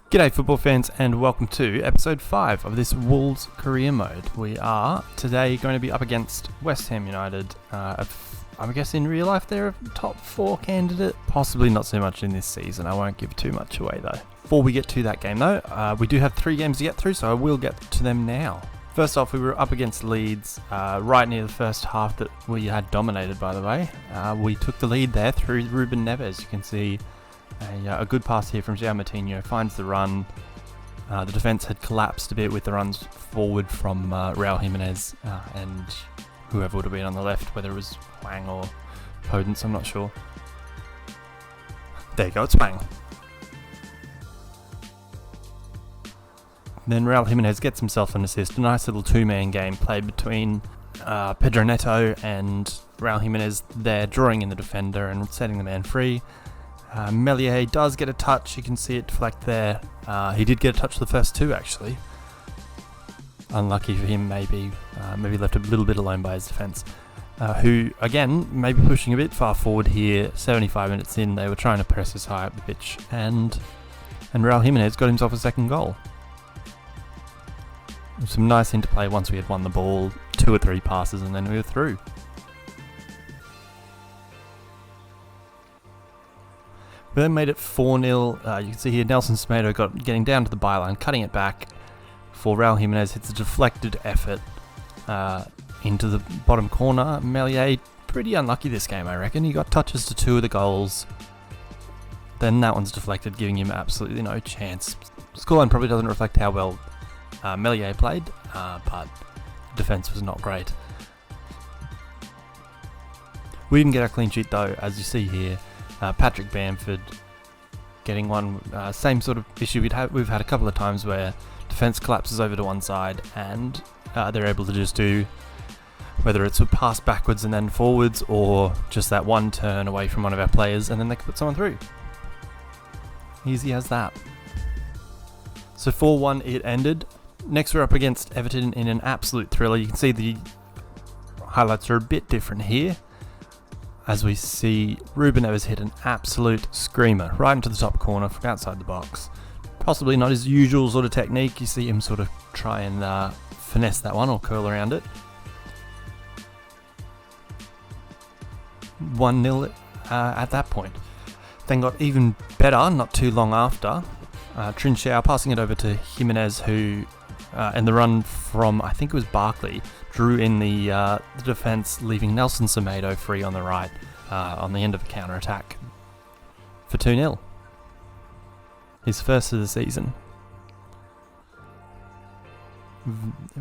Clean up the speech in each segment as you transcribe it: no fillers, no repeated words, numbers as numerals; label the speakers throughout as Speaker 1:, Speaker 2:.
Speaker 1: G'day football fans and welcome to episode 5 of this Wolves career mode. We are today going to be up against West Ham United. I guess in real life they're a top 4 candidate, possibly not so much in this season. I won't give too much away though. Before we get to that game though, we do have 3 games to get through, so I will get to them now. First off, we were up against Leeds right near the first half that we had dominated, by the way. We took the lead there through Ruben Neves. You can see a good pass here from João Moutinho, finds the run. The defence had collapsed a bit with the runs forward from Raul Jimenez and whoever would have been on the left, whether it was Wang or Podence, I'm not sure. There you go, it's Wang. Then Raul Jimenez gets himself an assist, a nice little two-man game played between Pedro Neto and Raul Jimenez there, drawing in the defender and setting the man free. Meslier does get a touch, you can see it deflect there. He did get a touch for the first 2 actually. Unlucky for him maybe left a little bit alone by his defence. Who again, maybe pushing a bit far forward here, 75 minutes in, they were trying to press us high up the pitch and Raul Jimenez got himself a second goal. Some nice interplay once we had won the ball, 2 or 3 passes and then we were through. We then made it 4-0. You can see here Nelson Semedo getting down to the byline, cutting it back for Raul Jimenez. Hits a deflected effort into the bottom corner. Meslier, pretty unlucky this game, I reckon. He got touches to 2 of the goals. Then that one's deflected, giving him absolutely no chance. Scoreline probably doesn't reflect how well Meslier played, but defence was not great. We didn't get a clean sheet though, as you see here. Patrick Bamford getting one, same sort of issue we've had a couple of times where defence collapses over to one side and they're able to just do, whether it's a pass backwards and then forwards or just that one turn away from one of our players and then they can put someone through. Easy as that. So 4-1 it ended. Next we're up against Everton in an absolute thriller. You can see the highlights are a bit different here, as we see Ruben Neves hit an absolute screamer right into the top corner from outside the box. Possibly not his usual sort of technique. You see him sort of try and finesse that one or curl around it. 1-0 at that point. Then got even better not too long after. Trincao passing it over to Jimenez, who in the run from, I think it was Barkley, drew in the defence, leaving Nelson Semedo free on the right on the end of a counter-attack for 2-0. His first of the season,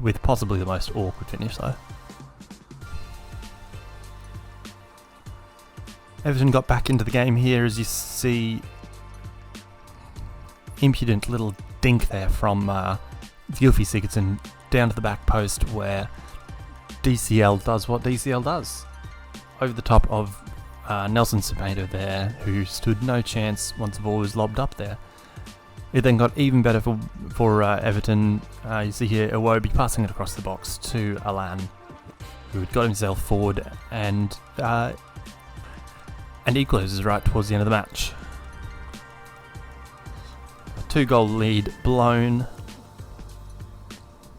Speaker 1: with possibly the most awkward finish though. Everton got back into the game here, as you see. Impudent little dink there from Gylfi Sigurdsson down to the back post, where DCL does what DCL does. Over the top of Nelson Semedo there, who stood no chance once the ball was lobbed up there. It then got even better for Everton. You see here Iwobi passing it across the box to Alan, who had got himself forward and equalises right towards the end of the match. A 2-goal lead blown.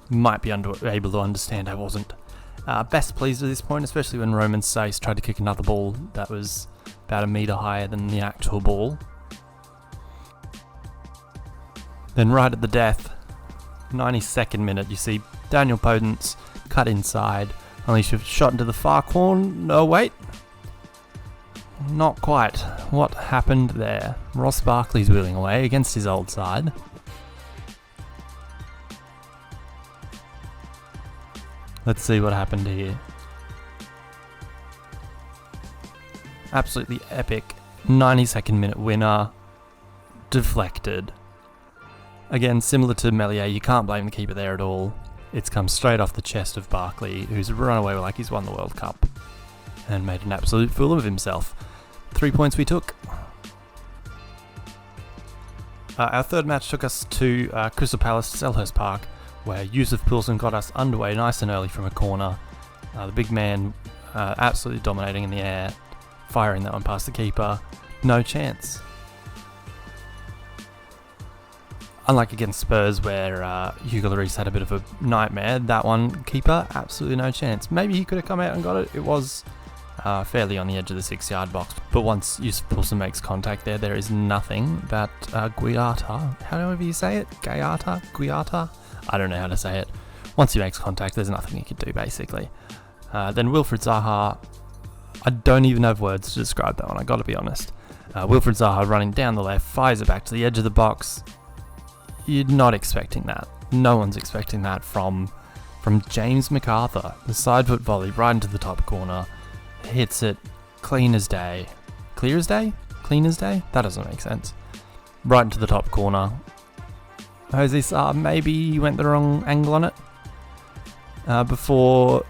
Speaker 1: Might be able to understand I wasn't best pleased at this point, especially when Roman Saiss tried to kick another ball that was about a metre higher than the actual ball. Then right at the death, 92nd minute, you see Daniel Podence cut inside, unleash a shot into the far corner. No, wait. Not quite. What happened there? Ross Barkley's wheeling away against his old side. Let's see what happened here. Absolutely epic 92nd minute winner. Deflected. Again, similar to Meslier, you can't blame the keeper there at all. It's come straight off the chest of Barkley, who's run away like he's won the World Cup and made an absolute fool of himself. 3 points we took. Our third match took us to Crystal Palace, Selhurst Park, where Yusuf Poulsen got us underway nice and early from a corner. The big man absolutely dominating in the air, firing that one past the keeper. No chance. Unlike against Spurs, where Hugo Lloris had a bit of a nightmare, that one, keeper, absolutely no chance. Maybe he could have come out and got it. It was fairly on the edge of the 6-yard box. But once Yusuf Poulsen makes contact there is nothing that Guiata, however you say it, Guiata, I don't know how to say it. Once he makes contact, there's nothing he can do, basically. Then Wilfried Zaha, I don't even have words to describe that one, I gotta be honest. Wilfried Zaha running down the left, fires it back to the edge of the box. You're not expecting that. No one's expecting that from James MacArthur. The side foot volley right into the top corner. Hits it clean as day. Clear as day? Clean as day? That doesn't make sense. Right into the top corner. Jose Sarr maybe went the wrong angle on it. Before,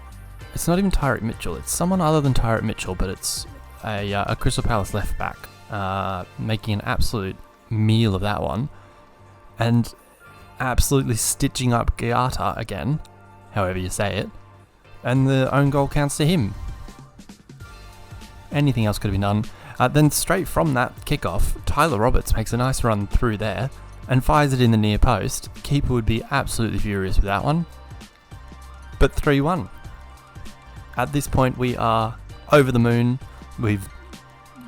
Speaker 1: it's not even Tyreek Mitchell, it's someone other than Tyreek Mitchell, but it's a Crystal Palace left back making an absolute meal of that one and absolutely stitching up Guiata again, however you say it, and the own goal counts to him. Anything else could have been done. Then straight from that kickoff, Tyler Roberts makes a nice run through there and fires it in the near post. Keeper would be absolutely furious with that one. But 3-1. At this point we are over the moon. We've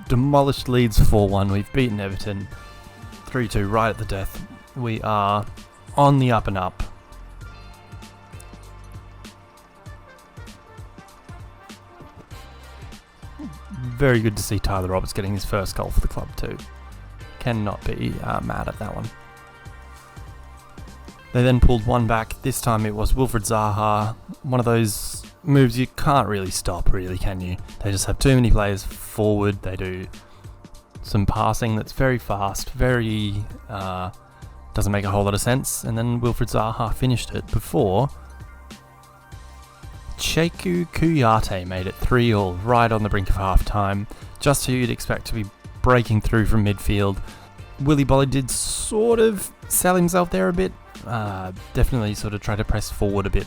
Speaker 1: demolished Leeds 4-1. We've beaten Everton 3-2 right at the death. We are on the up and up. Very good to see Tyler Roberts getting his first goal for the club too. Cannot be mad at that one. They then pulled one back. This time it was Wilfried Zaha. One of those moves you can't really stop, really, can you? They just have too many players forward. They do some passing that's very fast, very doesn't make a whole lot of sense. And then Wilfried Zaha finished it before Cheku Kouyaté made it 3-3 right on the brink of half-time. Just who you'd expect to be breaking through from midfield. Willy Bolly did sort of sell himself there a bit. Definitely sort of tried to press forward a bit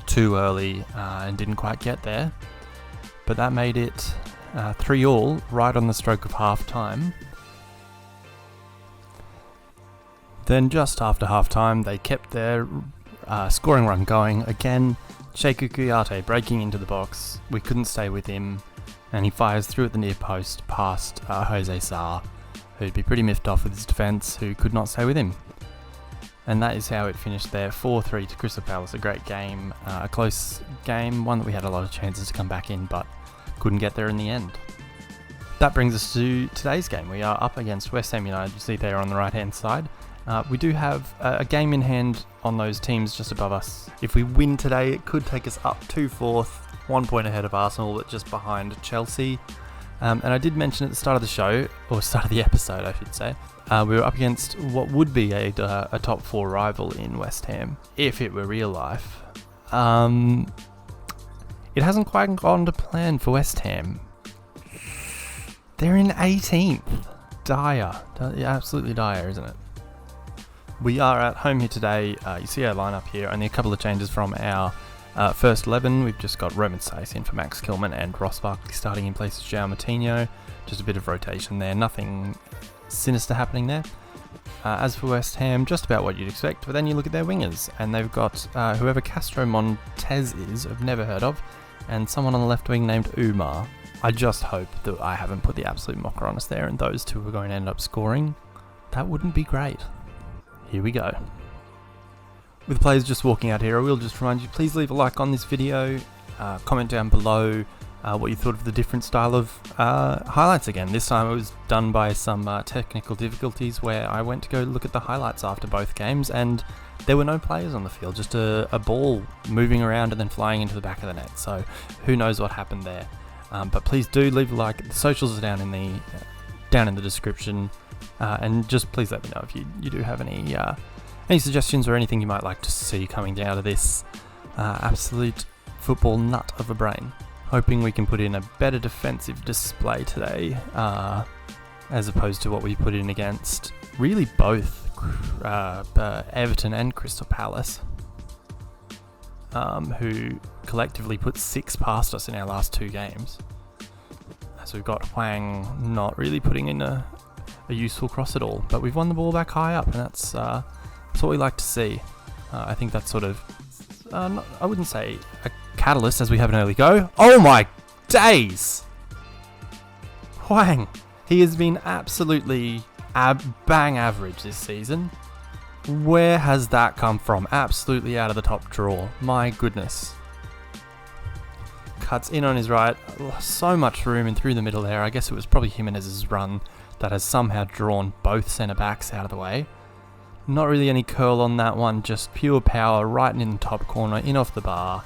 Speaker 1: too early and didn't quite get there. But that made it 3-3 right on the stroke of half-time. Then just after half-time, they kept their scoring run going again. Cheku Kouyaté breaking into the box. We couldn't stay with him, and he fires through at the near post past Jose Sarr, who'd be pretty miffed off with his defence, who could not stay with him. And that is how it finished there, 4-3 to Crystal Palace. A great game, a close game, one that we had a lot of chances to come back in, but couldn't get there in the end. That brings us to today's game. We are up against West Ham United, you see there on the right-hand side. We do have a game in hand on those teams just above us. If we win today, it could take us up to 4th, 1 point ahead of Arsenal, but just behind Chelsea. And I did mention at the start of the show, or start of the episode I should say, we were up against what would be a top 4 rival in West Ham, if it were real life. It hasn't quite gone to plan for West Ham. They're in 18th. Dire. Absolutely dire, isn't it? We are at home here today. You see our lineup here. Only a couple of changes from our first 11. We've just got Roman Saïs in for Max Kilman and Ross Barkley starting in place of João Moutinho. Just a bit of rotation there. Nothing sinister happening there. As for West Ham, just about what you'd expect. But then you look at their wingers, and they've got whoever Castro Montez is, I've never heard of, and someone on the left wing named Umar. I just hope that I haven't put the absolute mocker on us there, and those two are going to end up scoring. That wouldn't be great. Here we go. With players just walking out here, I will just remind you, please leave a like on this video, comment down below what you thought of the different style of highlights again. This time it was done by some technical difficulties where I went to go look at the highlights after both games and there were no players on the field, just a ball moving around and then flying into the back of the net. So who knows what happened there. But please do leave a like. The socials are down in the description. And just please let me know if you do have any suggestions or anything you might like to see coming out of this absolute football nut of a brain. Hoping we can put in a better defensive display today, as opposed to what we put in against really both Everton and Crystal Palace, who collectively put 6 past us in our last 2 games. So we've got Hwang not really putting in a useful cross at all, but we've won the ball back high up, and That's what we like to see. I think that's sort of, I wouldn't say a catalyst as we have an early go. Oh my days! Hwang! He has been absolutely bang average this season. Where has that come from? Absolutely out of the top drawer. My goodness. Cuts in on his right. So much room and through the middle there. I guess it was probably Jimenez's run that has somehow drawn both centre-backs out of the way. Not really any curl on that one. Just pure power right in the top corner. In off the bar.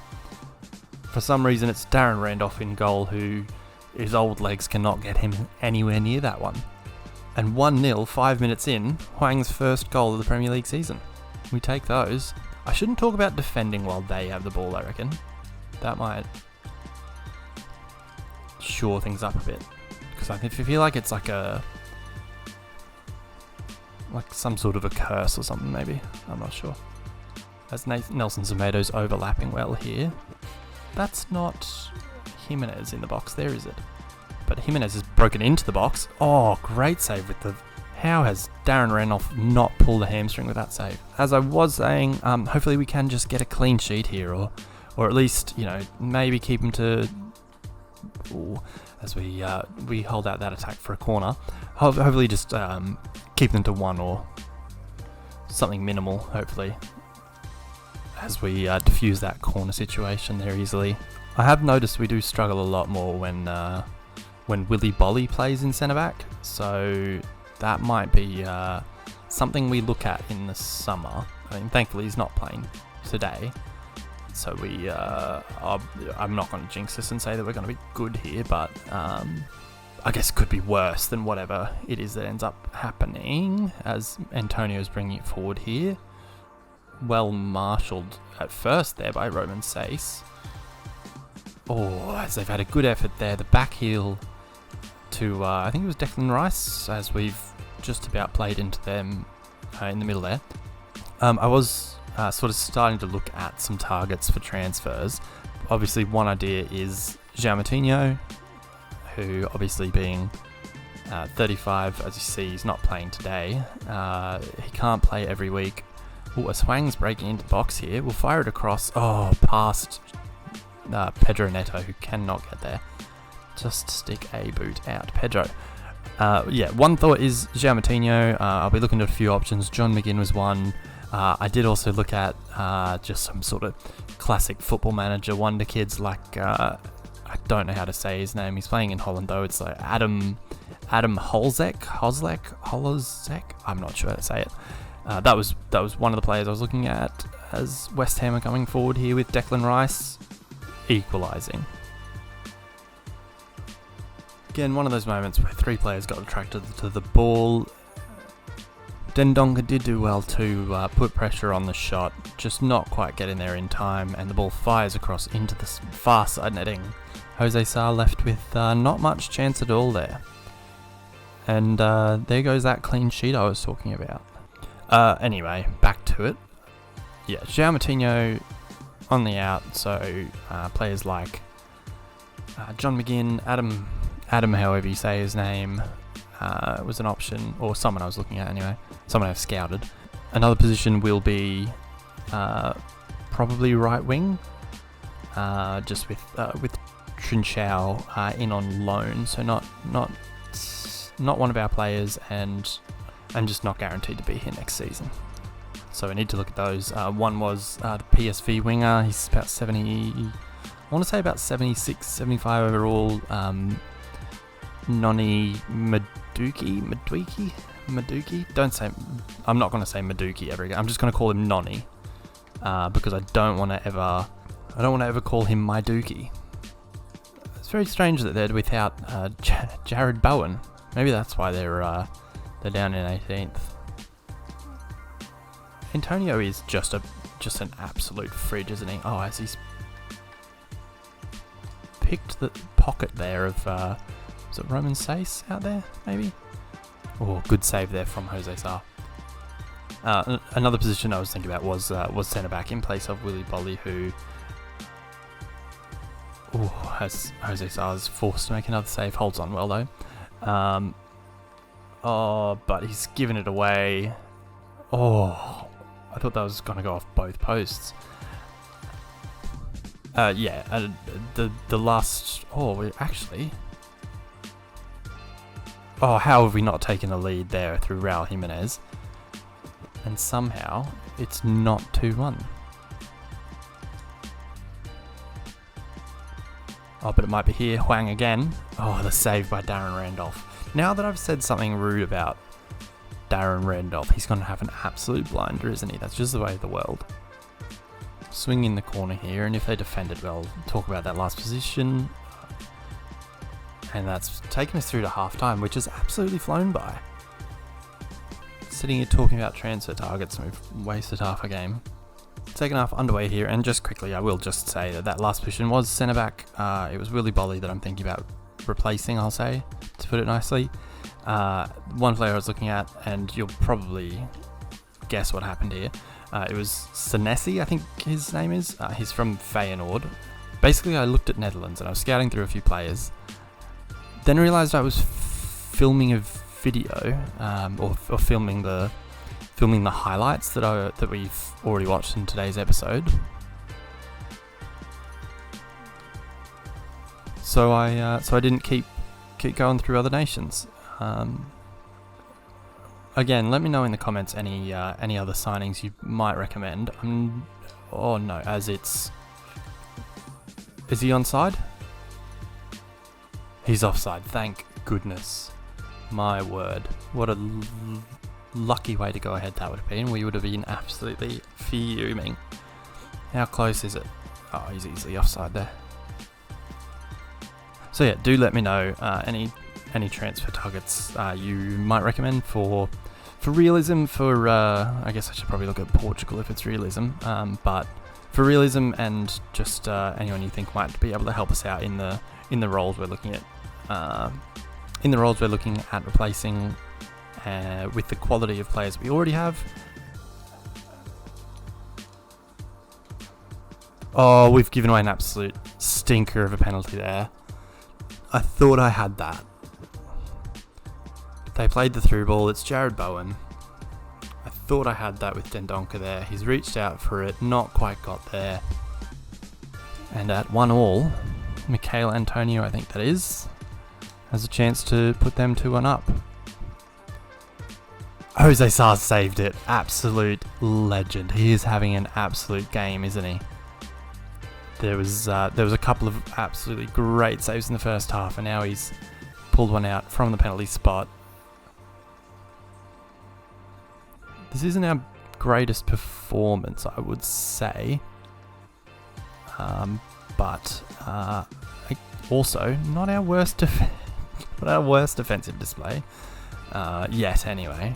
Speaker 1: For some reason it's Darren Randolph in goal who his old legs cannot get him anywhere near that one. And 1-0, 5 minutes in, Hwang's first goal of the Premier League season. We take those. I shouldn't talk about defending while they have the ball, I reckon. That might shore things up a bit. Because I feel like it's like some sort of a curse or something, maybe. I'm not sure. As Nelson Semedo's overlapping well here. That's not Jimenez in the box there, is it? But Jimenez has broken into the box. Oh, great save with the... How has Darren Randolph not pulled a hamstring with that save? As I was saying, hopefully we can just get a clean sheet here, or at least, you know, maybe keep him to... Ooh, as we hold out that attack for a corner. Hopefully just keep them to 1 or something minimal, hopefully, as we diffuse that corner situation there easily. I have noticed we do struggle a lot more when Willy Bolly plays in centre-back, so that might be something we look at in the summer. I mean, thankfully he's not playing today, so I'm not going to jinx this and say that we're going to be good here, but I guess it could be worse than whatever it is that ends up happening, as Antonio's bringing it forward here. Well marshalled at first there by Roman Sace. Oh, as they've had a good effort there. The back heel to, I think it was Declan Rice, as we've just about played into them in the middle there. I was sort of starting to look at some targets for transfers. Obviously, one idea is João Moutinho, who obviously being 35, as you see, he's not playing today. He can't play every week. Oh, as Hwang's breaking into the box here, we'll fire it across. Oh, past Pedro Neto, who cannot get there. Just stick a boot out. Pedro. Yeah, one thought is João Moutinho. I'll be looking at a few options. John McGinn was one. I did also look at just some sort of classic Football Manager wonder kids like, I don't know how to say his name. He's playing in Holland though. It's like Adam Holzek? I'm not sure how to say it. That was one of the players I was looking at as West Ham are coming forward here with Declan Rice equalising. Again, one of those moments where 3 players got attracted to the ball. Dendonga did do well to put pressure on the shot, just not quite getting there in time, and the ball fires across into the far side netting. Jose Sa left with not much chance at all there. And there goes that clean sheet I was talking about. Anyway, back to it. Yeah, João Moutinho on the out, so players like John McGinn, Adam, however you say his name, was an option, or someone I was looking at anyway, someone I've scouted. Another position will be probably right wing, just with Trincao in on loan, so not one of our players, and just not guaranteed to be here next season. So we need to look at those. One was the PSV winger. He's about 70, I want to say about 76, 75 overall. Noni Maduki. I'm not going to say Maduki ever again. I'm just going to call him Noni, because I don't want to ever call him my Dookie. It's very strange that they're without Jared Bowen. Maybe that's why they're down in 18th. Antonio is just an absolute fridge, isn't he? Oh, as he's picked the pocket there of was it Roman Sace out there, maybe? Oh, good save there from Jose Sa. Another position I was thinking about was centre-back in place of Willy Bolly, who has Jose Sa is forced to make another save. Holds on well though. But he's given it away. Oh, I thought that was going to go off both posts. The last... Oh, we actually... Oh, how have we not taken a lead there through Raul Jimenez? And somehow, it's not 2-1. Oh, but it might be here. Huang again. Oh, the save by Darren Randolph. Now that I've said something rude about Darren Randolph, he's going to have an absolute blinder, isn't he? That's just the way of the world. Swing in the corner here, and if they defend it well, talk about that last position. And that's taken us through to half-time, which has absolutely flown by. Sitting here talking about transfer targets, and we've wasted half a game. Second half underway here, and just quickly, I will just say that last position was centre-back. It was Willy Bolly that I'm thinking about replacing, I'll say, to put it nicely. One player I was looking at, and you'll probably guess what happened here. It was Senesi, I think his name is. He's from Feyenoord. Basically, I looked at Netherlands, and I was scouting through a few players. Then realised I was filming a video, or filming the highlights that we've already watched in today's episode. So I didn't keep going through other nations. Again, let me know in the comments any other signings you might recommend. Oh no, is he onside? He's offside, thank goodness. My word. What a lucky way to go ahead that would have been. We would have been absolutely fuming. How close is it? Oh, he's easily offside there. So yeah, do let me know any transfer targets you might recommend for realism, I guess I should probably look at Portugal if it's realism, but for realism and just anyone you think might be able to help us out in the roles we're looking at. Replacing with the quality of players we already have. Oh, we've given away an absolute stinker of a penalty there. I thought I had that. They played the through ball. It's Jared Bowen. I thought I had that with Dendoncker there. He's reached out for it, not quite got there. And at 1-1, Michael Antonio, I think that is, has a chance to put them 2-1 up. Jose Sarr saved it. Absolute legend. He is having an absolute game, isn't he? There was a couple of absolutely great saves in the first half, and now he's pulled one out from the penalty spot. This isn't our greatest performance, I would say, but also not our worst defensive display yet. Anyway.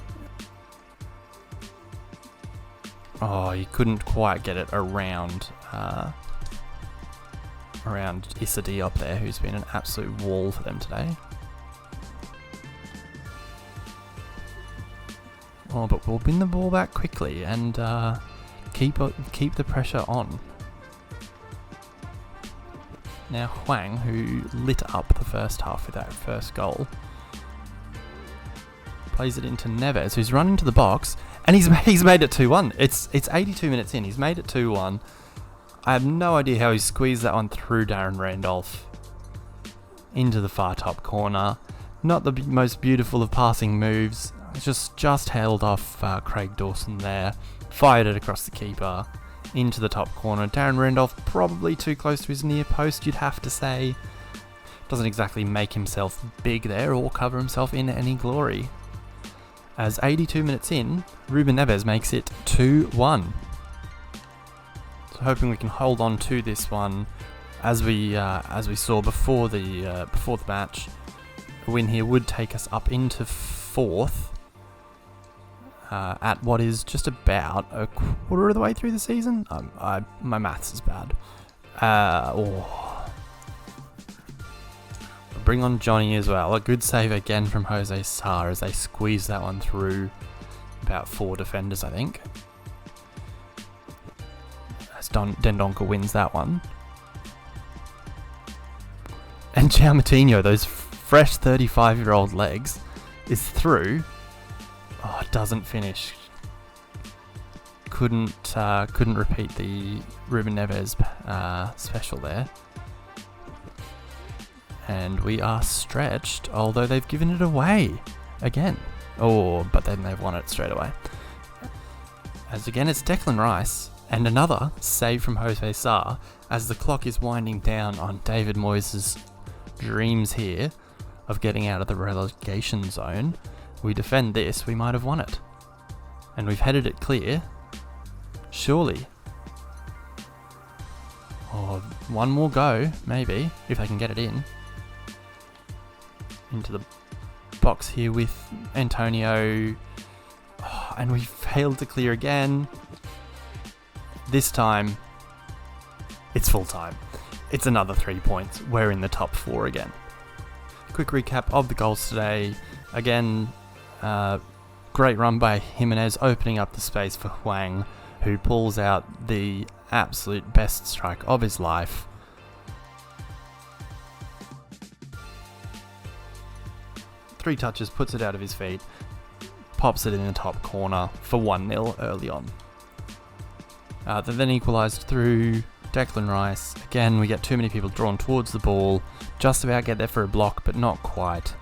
Speaker 1: Oh, he couldn't quite get it around Issa Diop there, who's been an absolute wall for them today. Oh, but we'll win the ball back quickly and keep the pressure on. Now Huang, who lit up the first half with that first goal, plays it into Neves, who's run into the box, and he's made it 2-1. It's 82 minutes in. He's made it 2-1. I have no idea how he squeezed that one through Darren Randolph into the far top corner. Not the most beautiful of passing moves. Just held off Craig Dawson there. Fired it across the keeper into the top corner. Darren Randolph probably too close to his near post, you'd have to say. Doesn't exactly make himself big there or cover himself in any glory. As 82 minutes in, Ruben Neves makes it 2-1. So hoping we can hold on to this one, as we saw before the match. A win here would take us up into 4th at what is just about a quarter of the way through the season. My maths is bad. Bring on Johnny as well. A good save again from Jose Sarr as they squeeze that one through about 4 defenders, I think. As Dendoncker wins that one. And João Moutinho, those fresh 35-year-old legs, is through. Oh, it doesn't finish. couldn't repeat the Ruben Neves special there. And we are stretched, although they've given it away again. Oh, but then they've won it straight away. As again, it's Declan Rice and another save from Jose Sarr as the clock is winding down on David Moyes' dreams here of getting out of the relegation zone. We defend this, we might have won it. And we've headed it clear. Surely. Oh, one more go, maybe, if they can get it in. Into the box here with Antonio. Oh, and we failed to clear again. This time, it's full time. It's another 3 points. We're in the top 4 again. Quick recap of the goals today. Again, great run by Jimenez, opening up the space for Huang, who pulls out the absolute best strike of his life. Three touches, puts it out of his feet, pops it in the top corner for 1-0 early on. They then equalised through Declan Rice. Again, we get too many people drawn towards the ball, just about get there for a block, but not quite,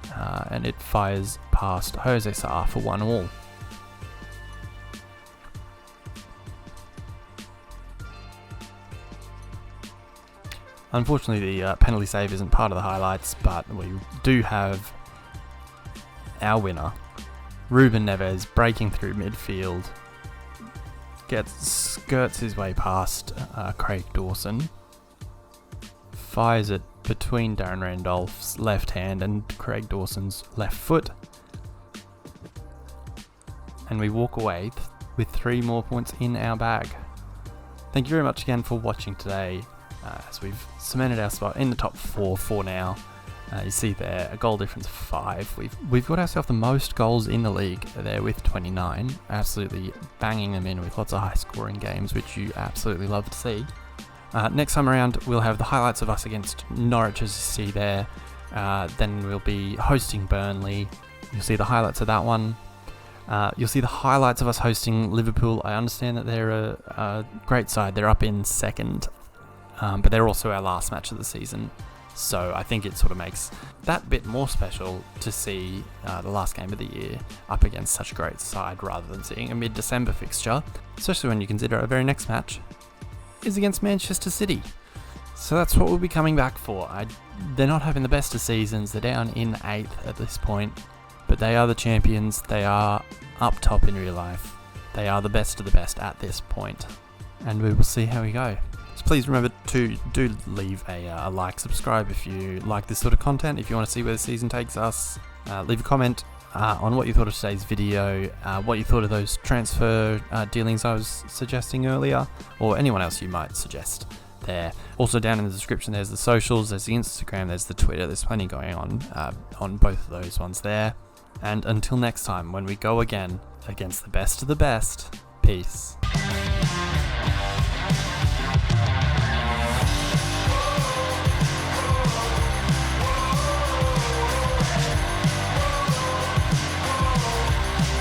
Speaker 1: and it fires past Jose Sarr for 1-1. Unfortunately, the penalty save isn't part of the highlights, but we do have our winner, Ruben Neves, breaking through midfield, skirts his way past Craig Dawson, fires it between Darren Randolph's left hand and Craig Dawson's left foot, and we walk away with 3 more points in our bag. Thank you very much again for watching today, as we've cemented our spot in the top 4 for now. You see there, a goal difference of 5. We've got ourselves the most goals in the league there with 29. Absolutely banging them in with lots of high scoring games, which you absolutely love to see. Next time around, we'll have the highlights of us against Norwich, as you see there. Then we'll be hosting Burnley. You'll see the highlights of that one. You'll see the highlights of us hosting Liverpool. I understand that they're a great side. They're up in second, but they're also our last match of the season. So I think it sort of makes that bit more special to see the last game of the year up against such a great side rather than seeing a mid-December fixture, especially when you consider our very next match is against Manchester City. So that's what we'll be coming back for. They're not having the best of seasons. They're down in 8th at this point, but they are the champions. They are up top in real life. They are the best of the best at this point, and we will see how we go. So please remember to do leave a like, subscribe if you like this sort of content. If you want to see where the season takes us, leave a comment on what you thought of today's video, what you thought of those transfer dealings I was suggesting earlier, or anyone else you might suggest there. Also down in the description there's the socials, there's the Instagram, there's the Twitter. There's plenty going on both of those ones there. And until next time, when we go again against the best of the best, peace.